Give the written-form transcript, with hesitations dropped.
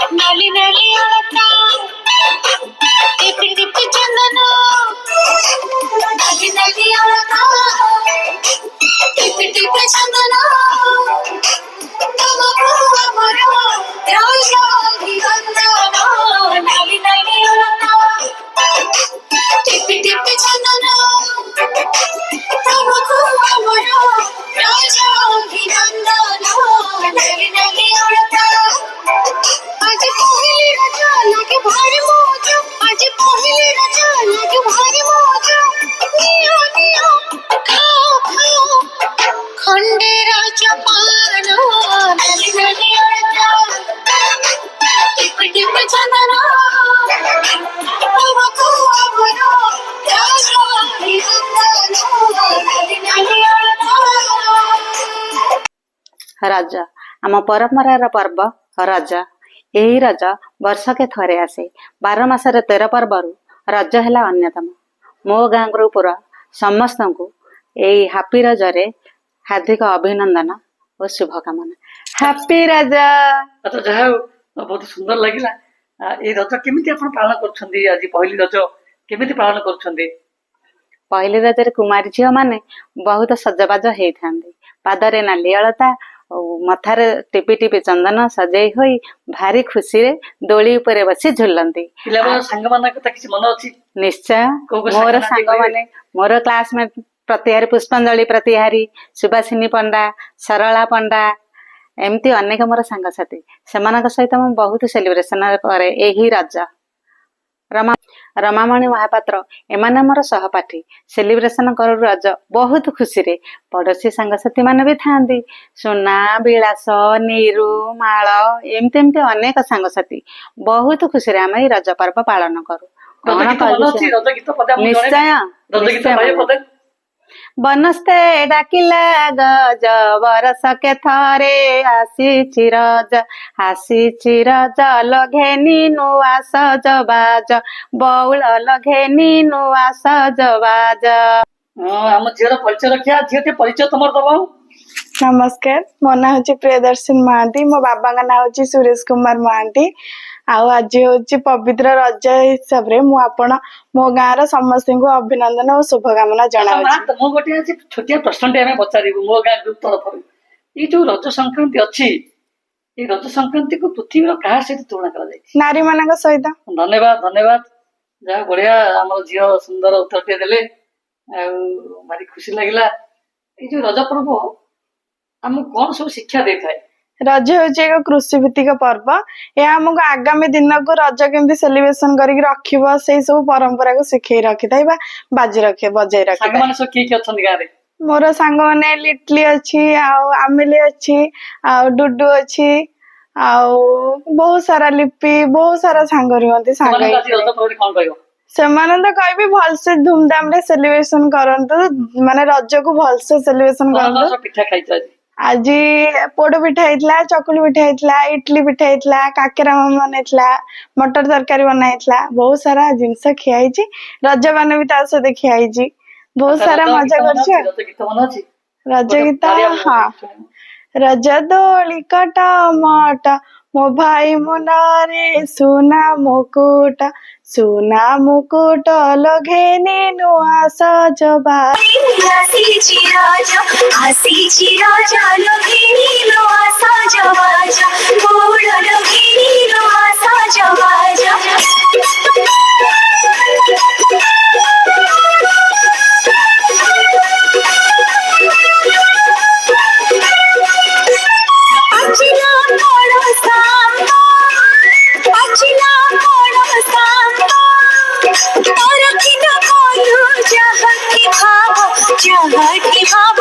नाली नाली अलता टिपी टिपी चंदन नाली नाली अलता टिपी टिपी चंदन तुमको अमर राजा अभिनंदन नाली नाली अलता टिपी टिपी चंदन तुमको अमर राजा अभिनंदन नाली नाली अलता आज पहले राजा लागे भारी मौज आज पहले राजा लागे भारी मौज नियो नियो खाओ खाओ खंडे राजा पान नाली नाली अलता टिप टिप चंदन तुमको अमर राजा अभिनंदन नाली नाली अलता। रज आम परंपरार पर्व रज यही रज वर्षके थरे आसे 12 मासर 13 पर्वरु रज है अन्यतम। मो गाँ ग्रुपर समस्त को यही हापी रजरे हार्दिक अभिनंदन और शुभकामना। हापी रज। अच्छा जहा बहुत सुंदर लगिला ए रज केमिति आपण पालन करछन्दी आज पहली रज केमिति पालन करछन्दी। पहली रजरे कुमारी झील माने बहुत सजबाज होइथांदी पादरे नाली अलता मथारे टिपी टिपी चंदन सजई होई भारी खुशी रे दोली उपरे बसी झुलंती। पिलाबा संग माने कथा किछ मन अछि निश्चय मोर संग माने मोर क्लासमेट प्रतिहारी पुष्पांजलि प्रतिहारी सुभाषिनी पंडा सरला पंडा एमती अनेक मोर सांग साथी सेमानक सहित म बहुत सेलिब्रेशन करे एही रज। रमामणि महापात्र एमाने मोर सहपाठी सेलिब्रेशन करू रज बहुत खुशी रे। पड़ोसी सांगसाथी माने भी थांदी सोना विलास नीरू माल एमती एमती अनेक सांगसाथी बहुत खुशी रे आम रज पर्व पालन करू। निश्चय बनस्ते डाकिला गज बरसके थरे आसी रज लघेनी नुआ सजबाज बौल लघेनी नुआ सजबाज। हम झीर परिचय रखिया झीटे परिचय तुमर दबाओ। नमस्कार मो ना हूँ प्रियदर्शन महांती मो बाबा का ना हूँ सुरेश कुमार महांती। आज हूँ पवित्र रज हिसाब रे मु आपण मो गाँव समस्त को अभिनंदन और शुभकामना जनाऊँ। मो गोटे आज छोटिया प्रश्नटे आमे पचारिबु मो गाँ ग्रुप तरफ ये जो रज संक्रांति अछि ये रज संक्रांति को पृथ्वी रो कहा सहित तुलना करा जाय नारी मानक सहित। धन्यवाद धन्यवाद जा बढ़िया हमर झियो सुंदर उत्तरटे देले भारी खुशी लागिला। ये जो रज पर्व हमको कौन सब शिक्षा देता है। रज हूँ एक कृषि भित्तिक पर्व यह आमको आगामी दिन को रज केमती सेलिब्रेशन करके रखिबो से सब परंपरा को शिखई रखी था बाजी रखे बजाई रखे। मोर सांग माने लिटली अच्छी आमिली अच्छी डुडू अच्छी बहुत सारा लिपि बहुत सारा सांग रुहती सांग सेमाने तो कहबी भलसे धूमधाम रे सेलिब्रेशन करंतु माने रज को भलसे सेलिब्रेशन करंतु। पिठा खाइछ आज पोड़ पिठा होता चकुली पिठा होता इडली पिठा होता काकेरा बनता मटर तरकारी बनाई बहुत सारा जिनस खियाई रज मान भी सहित खियाई बहुत सारा मजा कर रज गीत। हाँ रज दोली कट मट मो भाई मो नारे सुना मुकुट लघेनी नुआ सजबा। जहाँ की भाव